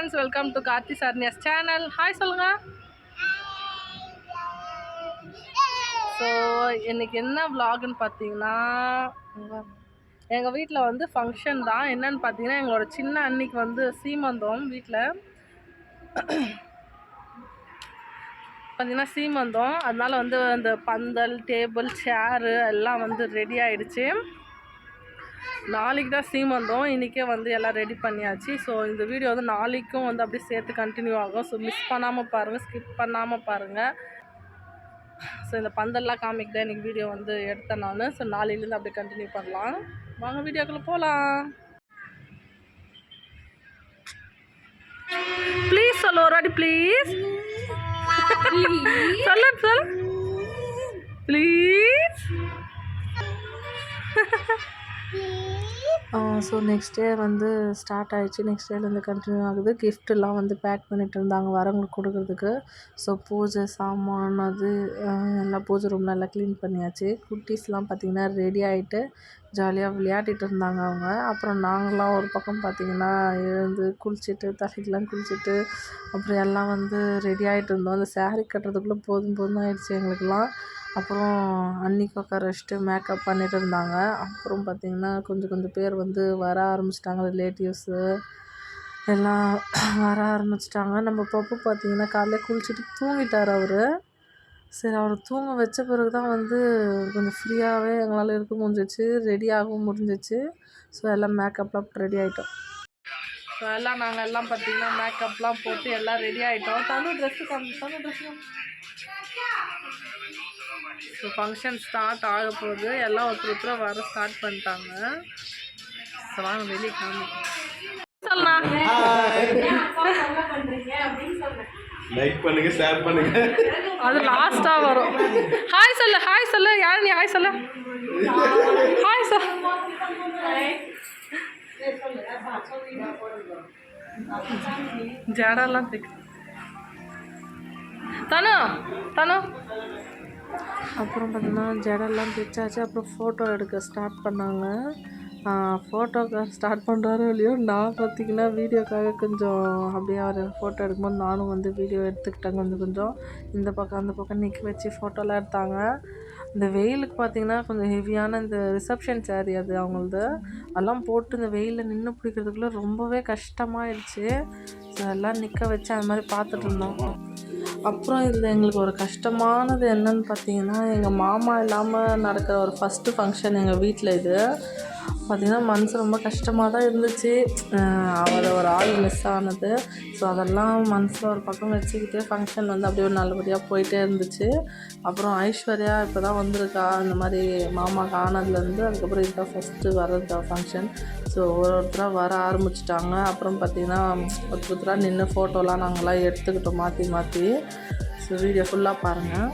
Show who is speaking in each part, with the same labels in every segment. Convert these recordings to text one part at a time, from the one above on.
Speaker 1: Friends, welcome to Karthi Saranya's channel. Hi சொல்லுங்க. So இன்றைக்கி என்ன விலாகுன்னு பார்த்தீங்கன்னா, எங்கள் வீட்டில் வந்து ஃபங்க்ஷன் தான். என்னென்னு பார்த்தீங்கன்னா, எங்களோட சின்ன அன்னைக்கு வந்து சீமந்தம் வீட்டில் பார்த்தீங்கன்னா சீமந்தம். அதனால் வந்து அந்த பந்தல், டேபிள், சேரு எல்லாம் வந்து ரெடி ஆகிடுச்சு. நாளைக்கு தான் சீமந்தம். இன்றைக்கே வந்து எல்லாம் ரெடி பண்ணியாச்சு. ஸோ இந்த வீடியோ வந்து நாளைக்கும் வந்து அப்படியே சேர்த்து கண்டினியூ ஆகும். ஸோ மிஸ் பண்ணாமல் பாருங்கள், ஸ்கிப் பண்ணாமல் பாருங்கள். ஸோ இந்த பந்தல்லாம் காமிக்கிட்டேன் இன்றைக்கி வீடியோ வந்து எடுத்தேன் நான். ஸோ நாளையிலேருந்து அப்படியே கண்டினியூ பண்ணலாம். வாங்க வீடியோக்குள்ளே போகலாம். ப்ளீஸ் சொல்ல ஒரு வாட்டி ப்ளீஸ் சொல்ல ப்ளீஸ். ஸோ நெக்ஸ்ட் டே வந்து ஸ்டார்ட் ஆகிடுச்சு. நெக்ஸ்ட் டேலேருந்து கண்டினியூ ஆகுது. கிஃப்ட்டெல்லாம் வந்து பேக் பண்ணிகிட்டு இருந்தாங்க வரவங்களுக்கு கொடுக்குறதுக்கு. ஸோ பூஜை சாமான் அது எல்லாம் பூஜை ரூம்லாம் எல்லாம் க்ளீன் பண்ணியாச்சு. குட்டீஸ்லாம் பார்த்திங்கன்னா ரெடி ஆகிட்டு ஜாலியாக விளையாடிட்டு இருந்தாங்க அவங்க. அப்புறம் நாங்களாம் ஒரு பக்கம் பார்த்திங்கன்னா எழுந்து குளிச்சுட்டு தலைக்கெலாம் குளிச்சுட்டு அப்புறம் எல்லாம் வந்து ரெடி ஆகிட்டு இருந்தோம். அந்த சாரீ கட்டுறதுக்குள்ளே போதும் ஆகிடுச்சு எங்களுக்கெல்லாம். அப்புறம் அன்றைக்கி உட்கார வச்சுட்டு மேக்கப் பண்ணிட்டு இருந்தாங்க. அப்புறம் பார்த்திங்கன்னா கொஞ்சம் பேர் வந்து வர ஆரம்பிச்சிட்டாங்க. ரிலேட்டிவ்ஸு எல்லாம் வர ஆரம்பிச்சிட்டாங்க. நம்ம பப்பு பார்த்திங்கன்னா காலையில் குளிச்சுட்டு தூங்கிட்டார் அவர். சரி, அவர் தூங்க வச்ச பிறகு தான் வந்து கொஞ்சம் ஃப்ரீயாகவே எங்களால் இருக்க முடிஞ்சிச்சு, ரெடியாகவும் முடிஞ்சிச்சு. ஸோ எல்லாம் மேக்கப்லாம் ரெடி ஆகிட்டோம். ஸோ எல்லாம் நாங்கள் எல்லாம் பார்த்திங்கன்னா மேக்கப்லாம் போட்டு எல்லாம் ரெடி ஆகிட்டோம். தனு ட்ரெஸ்ஸு ஸோ ஃபங்க்ஷன் ஸ்டார்ட் ஆக போகுது. எல்லாம் ஒருத்தர் வர ஸ்டார்ட் பண்ணிட்டாங்க. ஸோ வாங்க வெளியே காமி சொல்லலாம்.
Speaker 2: லைக் பண்ணுங்க, ஷேர் பண்ணுங்க.
Speaker 1: அது லாஸ்ட்டாக வரும். ஹாய் சொல்லு யார் நீ? ஹாய் சொல்லு. ஹாய் சொல். ஜடெல்லாம் தைக்க தனு அப்புறம் பார்த்தீங்கன்னா ஜடெல்லாம் தைச்சாச்சு. அப்புறம் ஃபோட்டோ எடுக்க ஸ்டார்ட் பண்ணாங்க. ஃபோட்டோக்கு ஸ்டார்ட் பண்ணுறாரோ இல்லையோ, நான் பார்த்திங்கன்னா வீடியோக்காக கொஞ்சம் அப்படியே அவர் ஃபோட்டோ எடுக்கும்போது நானும் வந்து வீடியோ எடுத்துக்கிட்டேன். கொஞ்சம் இந்த பக்கம் அந்த பக்கம் நிற்க வச்சு ஃபோட்டோலாம் எடுத்தாங்க. இந்த வெயிலுக்கு பார்த்திங்கன்னா கொஞ்சம் ஹெவியான இந்த ரிசப்ஷன் சாரீ அது அவங்களது, அதெல்லாம் போட்டு இந்த வெயிலில் நின்று பிடிக்கிறதுக்குள்ளே ரொம்பவே கஷ்டமாயிடுச்சு. ஸோ எல்லாம் நிற்க வச்சு அது மாதிரி பார்த்துட்டு இருந்தோம். அப்புறம் இதில் எங்களுக்கு ஒரு கஷ்டமானது என்னன்னு பார்த்தீங்கன்னா, எங்கள் மாமா இல்லாமல் நடக்கிற ஒரு ஃபஸ்ட்டு ஃபங்க்ஷன் எங்கள் வீட்டில். இது பார்த்திங்கன்னா மனசு ரொம்ப கஷ்டமாக தான் இருந்துச்சு. அவர் ஒரு ஆள் மிஸ் ஆனது. ஸோ அதெல்லாம் மனசில் ஒரு பக்கம் வச்சுக்கிட்டே ஃபங்க்ஷன் வந்து அப்படியே நல்லபடியாக போயிட்டே இருந்துச்சு. அப்புறம் ஐஸ்வர்யா இப்போ தான் வந்திருக்கா இந்த மாதிரி மாமா காணதுலேருந்து. அதுக்கப்புறம் இதுதான் ஃபஸ்ட்டு வர்றது ஃபங்க்ஷன். ஸோ ஒருத்தராக வர ஆரம்பிச்சிட்டாங்க. அப்புறம் பார்த்திங்கன்னா ஒருத்தராக நின்று ஃபோட்டோலாம் நாங்களாம் எடுத்துக்கிட்டோம் மாற்றி. ஸோ வீடியோ ஃபுல்லாக பாருங்கள்.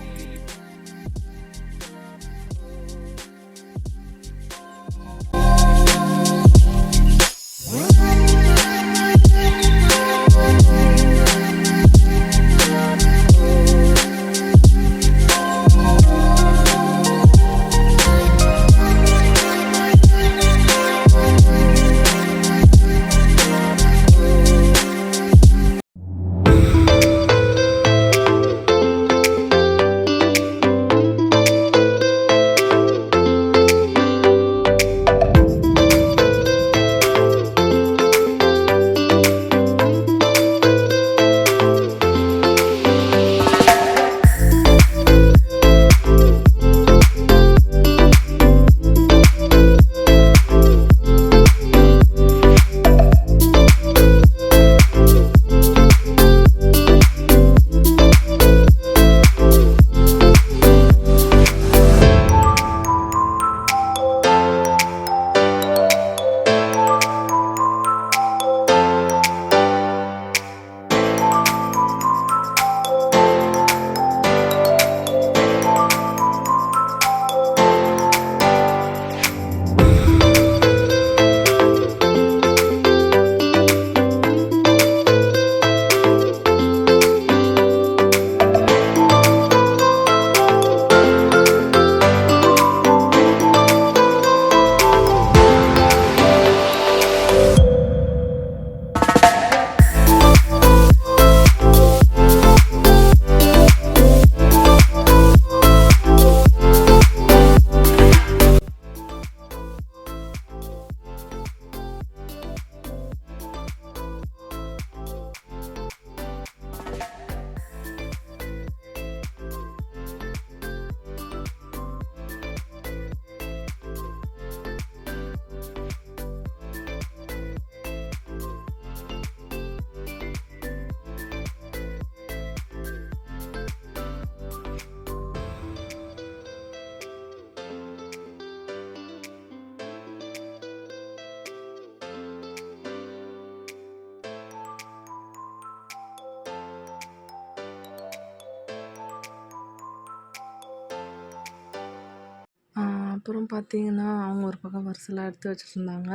Speaker 1: அப்புறம் பார்த்தீங்கன்னா, அவங்க ஒரு பக்கம் வரிசைலாம் எடுத்து வச்சுட்டுருந்தாங்க.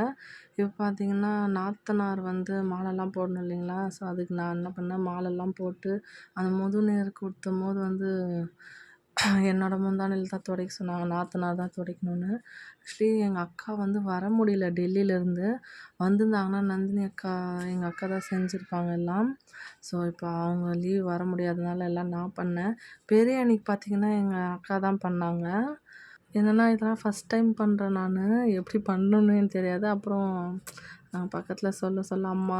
Speaker 1: இப்போ பார்த்தீங்கன்னா, நாத்தனார் வந்து மாலைலாம் போடணும் இல்லைங்களா? ஸோ, அதுக்கு நான் என்ன பண்ணேன், மாலைலாம் போட்டு அந்த முதுநீர் குடுத்தம்போது வந்து என்னோட முந்தானையில தான் துடைக்க சொன்னாங்க. நாத்தனார் தான் துடைக்கணும்னு. ஆக்சுவலி எங்க அக்கா வந்து வர முடியல டெல்லியிலேருந்து. வந்திருந்தாங்கன்னா, நந்தினி அக்கா எங்க அக்கா தான் செஞ்சிருப்பாங்க எல்லாம். ஸோ, இப்போ அவங்க லீவ் வர முடியாதனால எல்லாம் நான் பண்ணேன். பெரிய அண்ணிக்கு பார்த்தீங்கன்னா, எங்க அக்கா தான் பண்ணாங்க. என்னன்னா, இதெல்லாம் ஃபஸ்ட் டைம் பண்றேன் நானு. எப்படி பண்ணணும்னே தெரியாது. அப்புறம் பக்கத்தில சொல்ல சொல்ல அம்மா,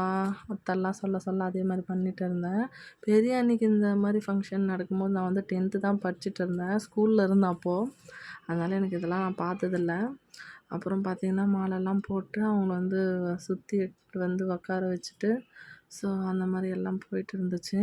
Speaker 1: அத்தைலாம் சொல்ல சொல்ல அதே மாரி பண்ணிட்டு இருந்தேன். பெரிய அண்ணிக்கு இந்த மாரி ஃபங்க்ஷன் நடக்கும்போது நான் வந்து 10th தான் படிச்சுட்டு இருந்தேன். ஸ்கூல்ல இருந்தேன் அப்போ. அதனால எனக்கு இதெல்லாம் நான் பார்த்ததில்ல. அப்புறம் பார்த்தீங்கன்னா, மாலைலாம் போட்டு அவங்கள வந்து சுத்தி எடுத்துட்டு வந்து உட்கார வச்சுட்டு, ஸோ அந்த மாரி எல்லாம் போயிட்டு இருந்துச்சு.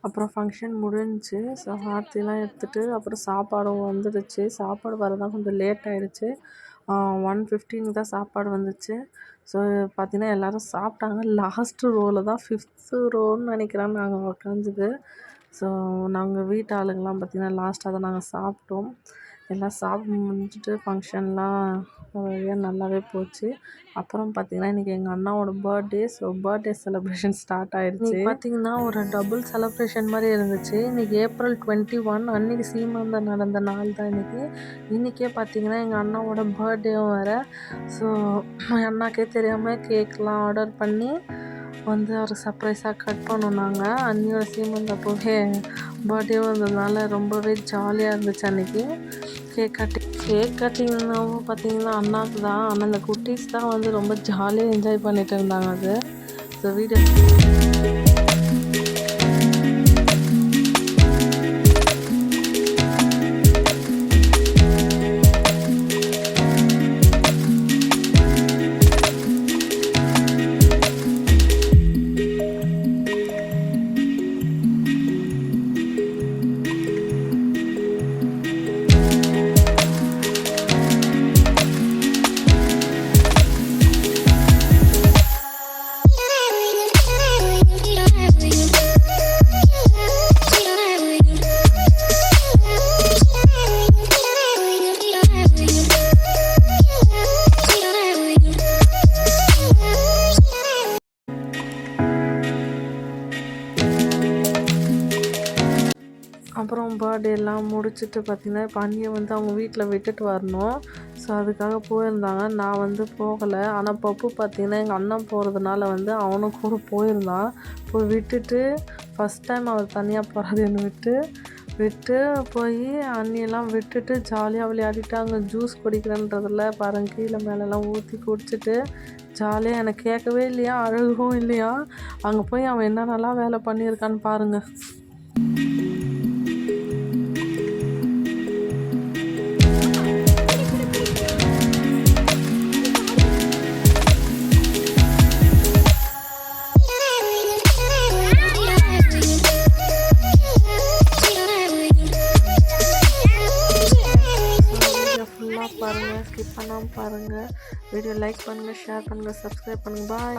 Speaker 1: அப்புறம் ஃபங்க்ஷன் முடிஞ்சுச்சு. ஸோ ஆர்த்திலாம் எடுத்துட்டு அப்புறம் சாப்பாடும் வந்துடுச்சு. சாப்பாடு வரதான் கொஞ்சம் லேட் ஆயிடுச்சு. 1:15க்கு தான் சாப்பாடு வந்துச்சு. ஸோ பார்த்தீங்கன்னா, எல்லோரும் சாப்பிட்டாங்க. லாஸ்ட்டு ரோல தான் 5th ரோன்னு நினைக்கிறேன் நாங்கள் உக்காந்தது. ஸோ நாங்கள் வீட்டு ஆளுங்கலாம் பார்த்திங்கன்னா லாஸ்ட்டாக தான் நாங்கள் சாப்பிட்டோம். எல்லாம் சாப்பிட்டு முடிஞ்சுட்டு ஃபங்க்ஷன்லாம் ஒரு வழியாக நல்லாவே போச்சு. அப்புறம் பார்த்திங்கன்னா, இன்றைக்கி எங்கள் அண்ணாவோட birthday. So birthday celebration start ஆகிடுச்சு. பார்த்திங்கன்னா, ஒரு டபுள் செலிப்ரேஷன் மாதிரி இருந்துச்சு. இன்றைக்கி April 21 அன்றைக்கி சீமந்தம் நடந்த நாள் தான் இன்றைக்கி. இன்றைக்கே பார்த்திங்கன்னா, எங்கள் அண்ணாவோட பர்த்டேவும் வேறு. ஸோ அண்ணாக்கே தெரியாமல் கேக்லாம் ஆர்டர் பண்ணி வந்து அவர் சர்ப்ரைஸாக கட் பண்ணோம் நாங்கள். அண்ணியோட சீமந்த அப்போவே பர்த்டேவும் இருந்ததுனால ரொம்பவே ஜாலியாக இருந்துச்சு அன்றைக்கி. கேக் கட்டிங்னாவும் பார்த்திங்கன்னா அண்ணாவுக்கு தான். ஆனால் இந்த குட்டீஸ் தான் வந்து ரொம்ப ஜாலியாக என்ஜாய் பண்ணிட்டு இருந்தாங்க அது. ஸோ வீடியோ அப்புறம் பர்த்டேலாம் முடிச்சுட்டு பார்த்திங்கன்னா இப்போ அண்ணியை வந்து அவங்க வீட்டில் விட்டுட்டு வரணும். ஸோ அதுக்காக போயிருந்தாங்க. நான் வந்து போகலை. ஆனால் பப்பு பார்த்திங்கன்னா எங்கள் அண்ணன் போகிறதுனால வந்து அவனும் கூட போயிருந்தான். போய் விட்டுட்டு ஃபஸ்ட் டைம் அவர் தனியாக போகிறது என்னை விட்டு போய் அண்ணியெல்லாம் விட்டுட்டு ஜாலியாக விளையாடிட்டு அங்கே ஜூஸ் குடிக்கிறேன்றதில் பாருங்க கீழே மேலெல்லாம் ஊற்றி குடிச்சிட்டு ஜாலியாக எனக்கு கேட்கவே இல்லையா, அழுகவும் இல்லையா. அங்கே போய் அவன் என்னென்னலாம் வேலை பண்ணியிருக்கான்னு பாருங்கள். ஃபுல்லாக பாருங்கள், ஸ்கிப் பண்ணாமல் பாருங்கள். வீடியோ லைக் பண்ணுங்கள், ஷேர் பண்ணுங்கள், சப்ஸ்கிரைப் பண்ணுங்கள். பாய்.